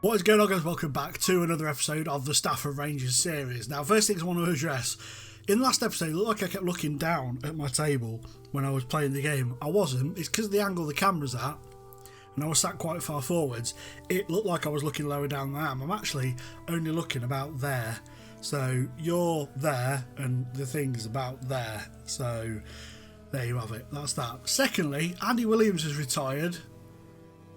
What is going on, guys? Welcome back to another episode of the Stafford Rangers series. Now, first things I want to address, in the last episode it looked like I kept looking down at my table when I was playing the game. I wasn't. It's because of the angle the camera's at, and I was sat quite far forwards. It looked like I was looking lower down than I am. I'm actually only looking about there. So you're there and the thing's about there. So there you have it. That's that. Secondly, Andy Williams has retired.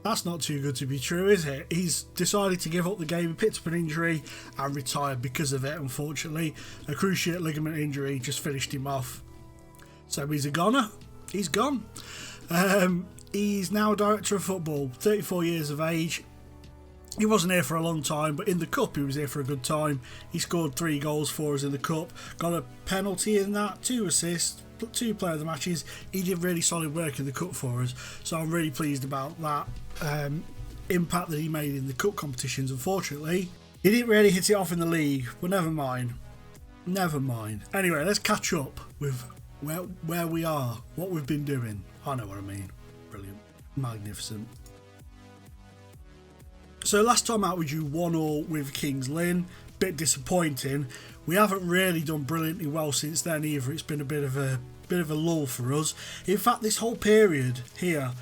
That's not too good to be true, is it? He's decided to give up the game, he picked up an injury and retired because of it, unfortunately. A cruciate ligament injury just finished him off. So he's a goner. He's gone. He's now director of football, 34 years of age. He wasn't here for a long time, but in the Cup he was here for a good time. He scored 3 goals for us in the Cup, got a penalty in that, 2 assists, 2 player of the matches. He did really solid work in the Cup for us, so I'm really pleased about that impact that he made in the Cup competitions. Unfortunately, he didn't really hit it off in the league, but never mind. Anyway, let's catch up with where we are, what we've been doing. I know what I mean. Brilliant. Magnificent. So last time out we drew 1-1 with Kings Lynn. Bit disappointing. We haven't really done brilliantly well since then either. It's been a bit of a lull for us. In fact, this whole period here,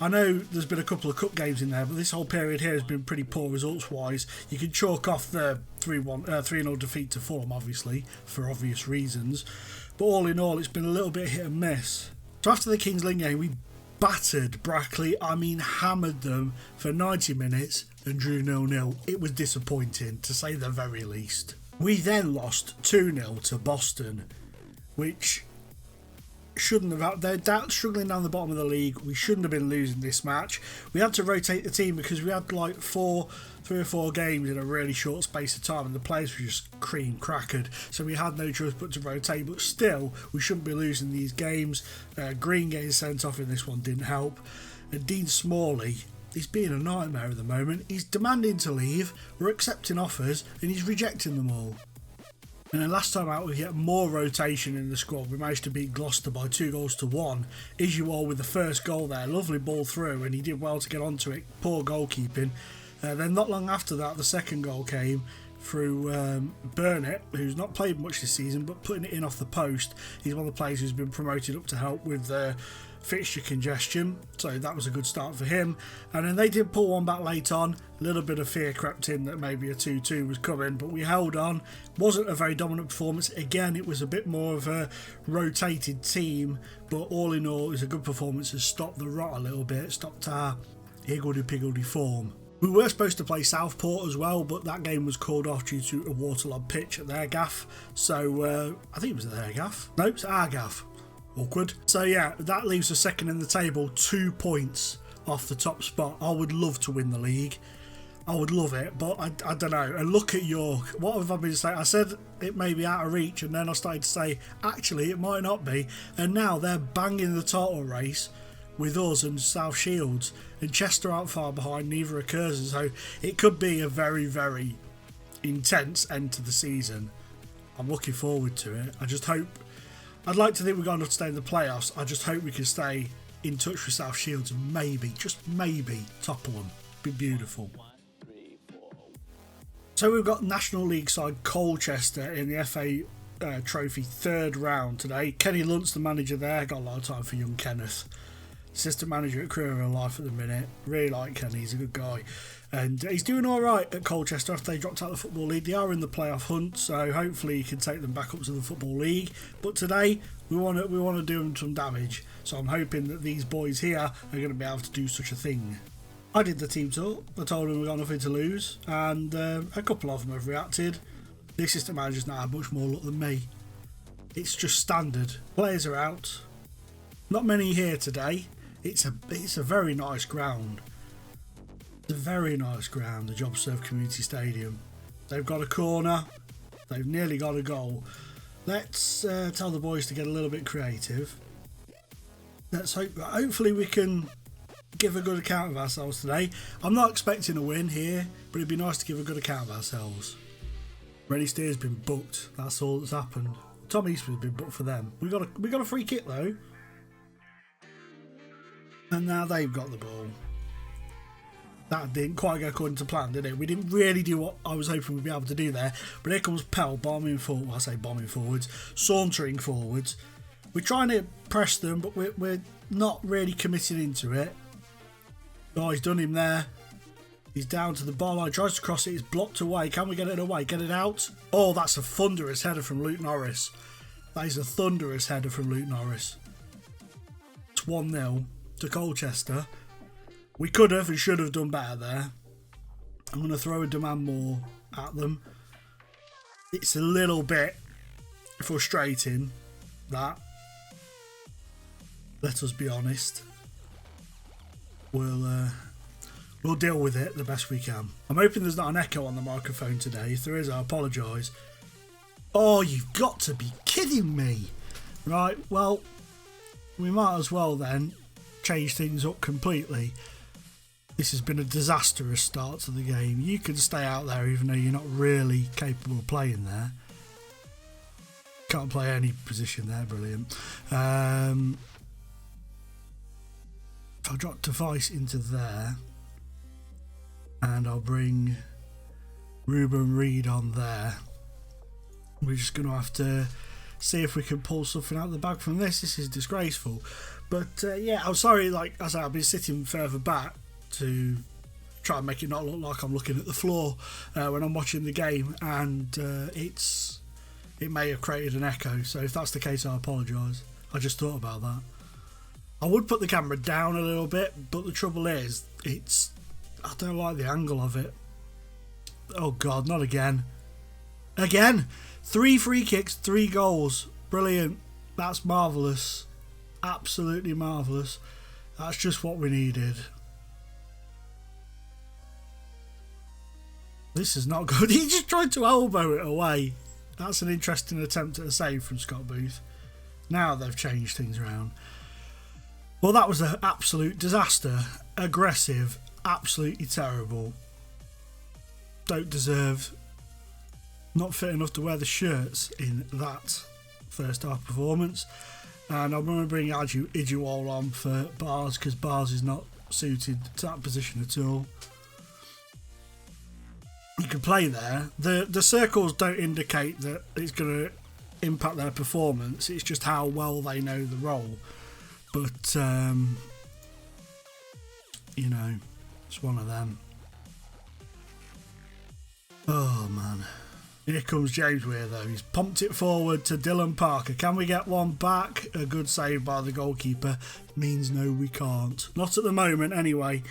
I know there's been a couple of cup games in there, but this whole period here has been pretty poor results wise. You can chalk off the 3-0 defeat to Fulham, obviously, for obvious reasons. But all in all, it's been a little bit hit and miss. So after the Kings Lynn game, we battered Brackley, hammered them for 90 minutes and drew 0-0. It was disappointing, to say the very least. We then lost 2-0 to Boston, which shouldn't have. They're struggling down the bottom of the league. We shouldn't have been losing this match. We had to rotate the team because we had like 3 or 4 games in a really short space of time, and the players were just cream crackered. So we had no choice but to rotate. But still, we shouldn't be losing these games. Green getting sent off in this one didn't help. And Dean Smalley, he's being a nightmare at the moment. He's demanding to leave. We're accepting offers, and he's rejecting them all. And then last time out, we get more rotation in the squad. We managed to beat Gloucester by 2-1. Isuol with the first goal there. Lovely ball through, and he did well to get onto it. Poor goalkeeping. Then not long after that, the second goal came through Burnett, who's not played much this season, but putting it in off the post. He's one of the players who's been promoted up to help with the fixture congestion, so that was a good start for him. And then they did pull one back late on. A little bit of fear crept in that maybe a 2-2 was coming, but we held on. Wasn't a very dominant performance. Again, it was a bit more of a rotated team, but all in all, it was a good performance and stopped the rot a little bit, stopped our higgledy-piggledy form. We were supposed to play Southport as well, but that game was called off due to a waterlogged pitch at their gaff. So I think it was at their gaff. No, it's our gaff. Awkward. So yeah, that leaves us second in the table, 2 points off the top spot. I would love to win the league. I would love it, but I don't know. And look at York. What have I been saying? I said it may be out of reach, and then I started to say, actually, it might not be. And now they're banging the title race with us and South Shields, and Chester out far behind, neither occurs. So it could be a very, very intense end to the season. I'm looking forward to it. I just hope, I'd like to think we've got enough to stay in the playoffs. I just hope we can stay in touch with South Shields and maybe, just maybe, topple them. Be beautiful. So we've got National League side Colchester in the FA Trophy 3rd round today. Kenny Lunt's the manager there. Got a lot of time for young Kenneth. Assistant manager at Career of Life at the minute. Really like Kenny, he's a good guy. And he's doing alright at Colchester after they dropped out of the Football League. They are in the playoff hunt, so hopefully he can take them back up to the Football League. But today, we want to do them some damage. So I'm hoping that these boys here are going to be able to do such a thing. I did the team talk. I told them we've got nothing to lose. And a couple of them have reacted. The assistant manager's not had much more luck than me. It's just standard. Players are out. Not many here today. It's a very nice ground. It's a very nice ground, the JobServe Community Stadium. They've got a corner. They've nearly got a goal. Let's tell the boys to get a little bit creative. Let's hopefully we can give a good account of ourselves today. I'm not expecting a win here, but it'd be nice to give a good account of ourselves. Rennie Steer's been booked. That's all that's happened. Tom Eastwood's been booked for them. We got a free kick though. And now they've got the ball. That didn't quite go according to plan, did it? We didn't really do what I was hoping we'd be able to do there. But here comes Pell bombing forward. Well, I say bombing forwards, sauntering forwards. We're trying to press them, but we're not really committing into it. Oh, he's done him there. He's down to the bar line, tries to cross it, it's blocked away. Can we get it away? Get it out? Oh, that's a thunderous header from Luke Norris. That is a thunderous header from Luke Norris. It's 1-0 to Colchester. We could have and should have done better there. I'm going to throw a demand more at them. It's a little bit frustrating, that. Let us be honest. We'll deal with it the best we can. I'm hoping there's not an echo on the microphone today. If there is, I apologise. Oh, you've got to be kidding me. Right, well, we might as well then change things up completely. This has been a disastrous start to the game. You can stay out there even though you're not really capable of playing there. Can't play any position there, brilliant. If I drop Device into there, and I'll bring Ruben Reed on there. We're just going to have to see if we can pull something out of the bag from this. This is disgraceful. But yeah, I'm sorry, like I said, I've been sitting further back to try and make it not look like I'm looking at the floor when I'm watching the game, and it may have created an echo, so if that's the case, I apologise. I just thought about that. I would put the camera down a little bit, but the trouble is, I don't like the angle of it. Oh God, not again. Again! 3 free kicks, 3 goals. Brilliant. That's marvellous. Absolutely marvellous. That's just what we needed. This is not good. He just tried to elbow it away. That's an interesting attempt at a save from Scott Booth. Now they've changed things around. Well, that was an absolute disaster. Aggressive. Absolutely terrible. Don't deserve. Not fit enough to wear the shirts in that first half performance. And I'm going to bring Ijuwol on for Bars, because Bars is not suited to that position at all. You can play there. The circles don't indicate that it's going to impact their performance. It's just how well they know the role. But, you know, it's one of them. Oh, man. Here comes James Weir, though. He's pumped it forward to Dylan Parker. Can we get one back? A good save by the goalkeeper. Means no, we can't. Not at the moment, anyway.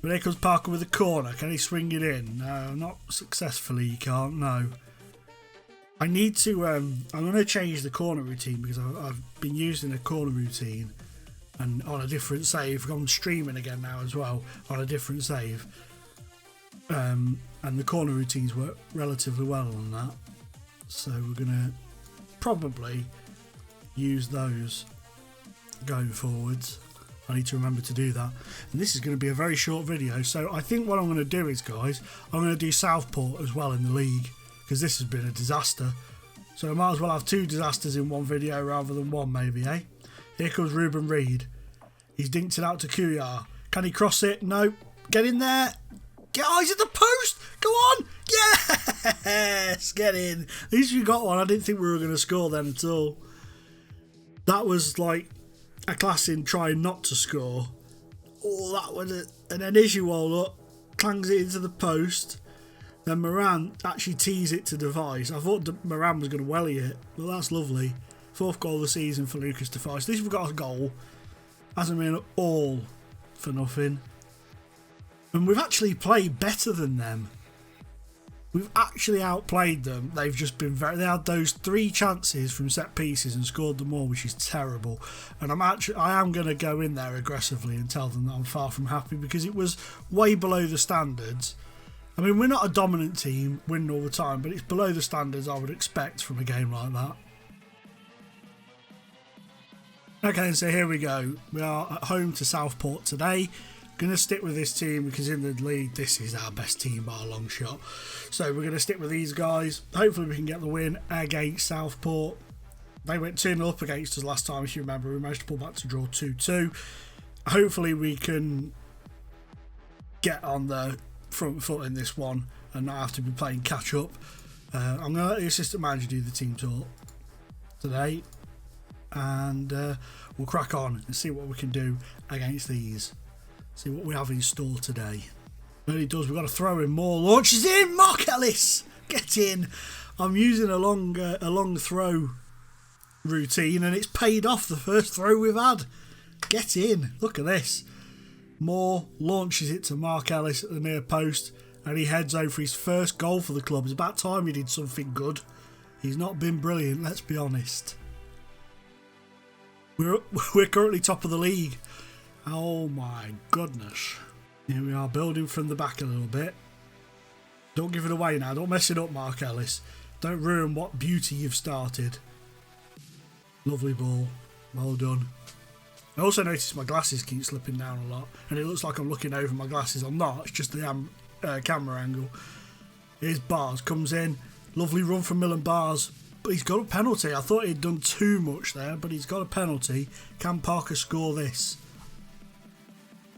But here comes Parker with a corner. Can he swing it in? No, not successfully. He can't, no. I need to... I'm going to change the corner routine, because I've been using a corner routine and on a different save. I'm streaming again now as well on a different save. And the corner routines work relatively well on that. So we're going to probably use those going forwards. I need to remember to do that. And this is going to be a very short video. So I think what I'm going to do is, guys, I'm going to do Southport as well in the league, because this has been a disaster. So I might as well have 2 disasters in one video rather than one, maybe, eh? Here comes Ruben Reed. He's dinked it out to Kuyar. Can he cross it? No. Get in there. He's at the post. Go on. Yes. Get in. At least we got one. I didn't think we were going to score then at all. That was like a class in trying not to score. Oh, that was it. And then Ijuwol up, clangs it into the post. Then Moran actually tees it to Device. I thought Moran was going to welly it, but that's lovely. 4th goal of the season for Lucas Device. At least we've got a goal. Hasn't been all for nothing. And we've actually played better than them. We've actually outplayed them. They've just been they had those 3 chances from set pieces and scored them all, which is terrible. And I am going to go in there aggressively and tell them that I'm far from happy, because it was way below the standards. I mean, we're not a dominant team winning all the time, but it's below the standards I would expect from a game like that. Okay, so here we go. We are at home to Southport today. Going to stick with this team because in the league this is our best team by a long shot. So we're going to stick with these guys. Hopefully we can get the win against Southport. They went 2-0 up against us last time, if you remember. We managed to pull back to draw 2-2. Hopefully we can get on the front foot in this one and not have to be playing catch up. I'm going to let the assistant manager do the team talk today, and we'll crack on and see what we can do against these. See what we have in store today. But it does, we've got to throw in more launches in. Mark Ellis, get in. I'm using a long throw routine and it's paid off the first throw we've had. Get in. Look at this. Moore launches it to Mark Ellis at the near post and he heads over for his first goal for the club. It's about time he did something good. He's not been brilliant, let's be honest. We're currently top of the league. Oh my goodness. Here we are, building from the back a little bit. Don't give it away now. Don't mess it up, Mark Ellis. Don't ruin what beauty you've started. Lovely ball. Well done. I also noticed my glasses keep slipping down a lot. And it looks like I'm looking over my glasses. I'm not. It's just the camera angle. Here's Bars. Comes in. Lovely run from Milan Bars. But he's got a penalty. I thought he'd done too much there. But he's got a penalty. Can Parker score this?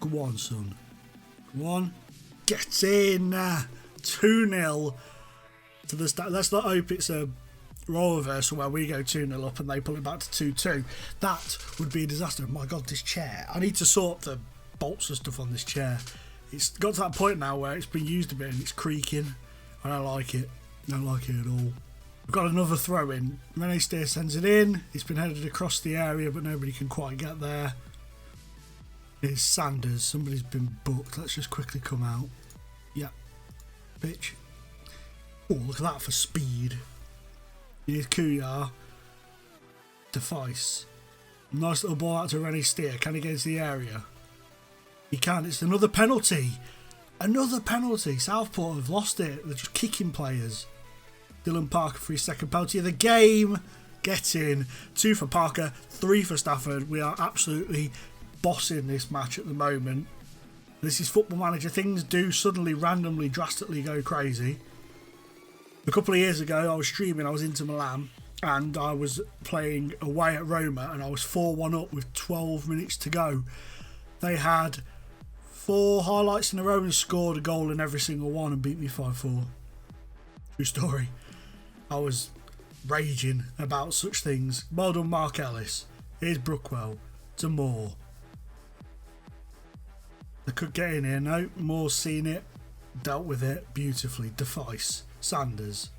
Go on, son. Go on. Get in. 2-0 to the let's not hope it's a role reversal where we go 2-0 up and they pull it back to 2-2. That would be a disaster. My God, this chair. I need to sort the bolts and stuff on this chair. It's got to that point now where it's been used a bit and it's creaking. I don't like it. I don't like it at all. We've got another throw in. Rene Steer sends it in. It's been headed across the area but nobody can quite get there. It's Sanders. Somebody's been booked. Let's just quickly come out. Yeah. Bitch. Oh, look at that for speed. Here's Kuyar. Defice. Nice little ball out to Rene Steer. Can he get into the area? He can. It's another penalty. Another penalty. Southport have lost it. They're just kicking players. Dylan Parker for his second penalty of the game. Get in. 2 for Parker. 3 for Stafford. We are absolutely bossing this match at the moment. This is Football Manager. Things do suddenly, randomly, drastically go crazy. A couple of years ago, I was streaming. I was into Milan and I was playing away at Roma and I was 4-1 up with 12 minutes to go. They had 4 highlights in a row and scored a goal in every single one and beat me 5-4. True story. I was raging about such things. Well done, Mark Ellis. Here's Brookwell to Moore. They could get in here. No, Moore's seen it. Dealt with it beautifully. Defice. Sanders.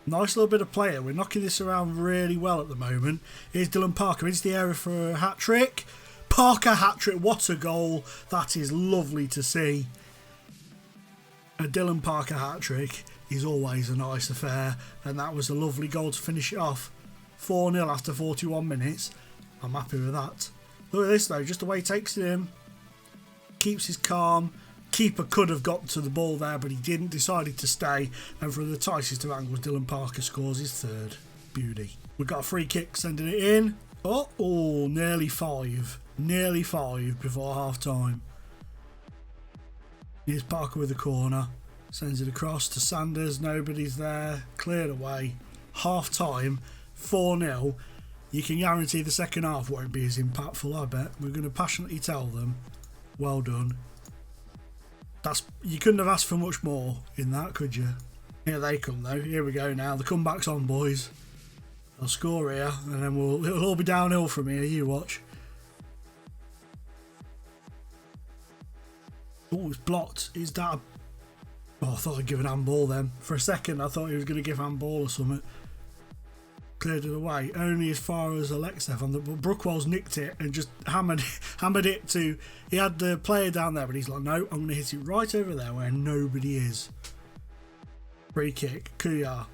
Nice little bit of player. We're knocking this around really well at the moment. Here's Dylan Parker into the area for a hat-trick. Parker hat-trick. What a goal. That is lovely to see. A Dylan Parker hat-trick is always a nice affair. And that was a lovely goal to finish it off. 4-0 after 41 minutes. I'm happy with that. Look at this though. Just the way he takes it in. Keeps his calm. Keeper could have got to the ball there, but he didn't. Decided to stay. And from the tightest of angles, Dylan Parker scores his 3rd. Beauty. We've got a free kick sending it in. Oh, nearly 5. Nearly 5 before half time. Here's Parker with the corner. Sends it across to Sanders. Nobody's there. Cleared away. Half time. 4-0. You can guarantee the second half won't be as impactful, I bet. We're going to passionately tell them. Well done. You couldn't have asked for much more in that, could you? Here they come though. Here we go now. The comeback's on, boys. I'll score here and then it'll all be downhill from here. You watch. Oh, it's blocked. Is that I thought I'd give an handball then. For a second I thought he was going to give handball or something. Cleared it away. Only as far as Alexev. But Brookwell's nicked it and just hammered it to... He had the player down there, but he's like, no, I'm going to hit it right over there where nobody is. Free kick. Kuyar.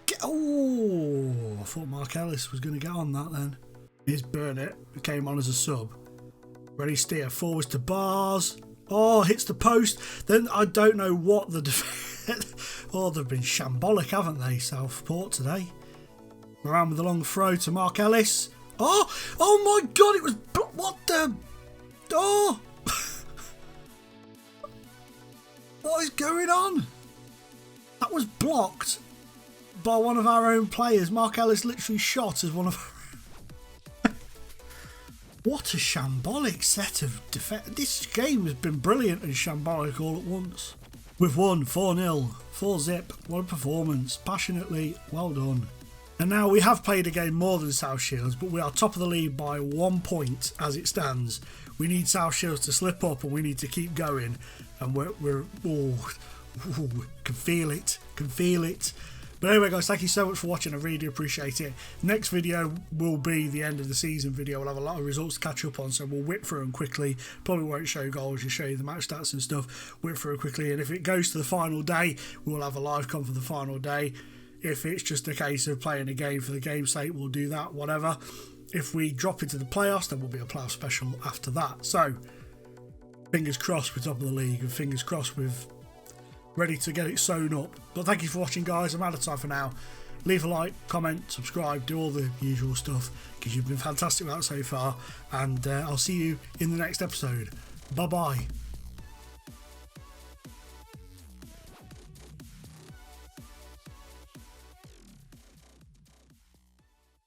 I thought Mark Ellis was going to get on that then. Here's Burnett, who came on as a sub. Ready steer. Forwards to Bars. Oh, hits the post. Then I don't know what the... they've been shambolic, haven't they, Southport today? Around with the long throw to Mark Ellis. Oh my God, it was... What the... Oh! What is going on? That was blocked by one of our own players. Mark Ellis literally shot as one of our... What a shambolic set of defence. This game has been brilliant and shambolic all at once. We've won 4-0, 4-zip. What a performance. Passionately, well done. And now we have played a game more than South Shields, but we are top of the league by 1 point as it stands. We need South Shields to slip up and we need to keep going. And can feel it. But anyway guys, thank you so much for watching. I really do appreciate it. Next video will be the end of the season video. We'll have a lot of results to catch up on, so we'll whip through them quickly. Probably won't show you goals, just show you the match stats and stuff. Whip through it quickly, and if it goes to the final day, we'll have a live con for the final day. If it's just a case of playing a game for the game's sake, we'll do that, whatever. If we drop into the playoffs, then we'll be a playoff special after that. So, fingers crossed we're top of the league, and fingers crossed we're ready to get it sewn up. But thank you for watching guys, I'm out of time for now. Leave a like, comment, subscribe, do all the usual stuff, because you've been fantastic with that so far, and I'll see you in the next episode. Bye bye.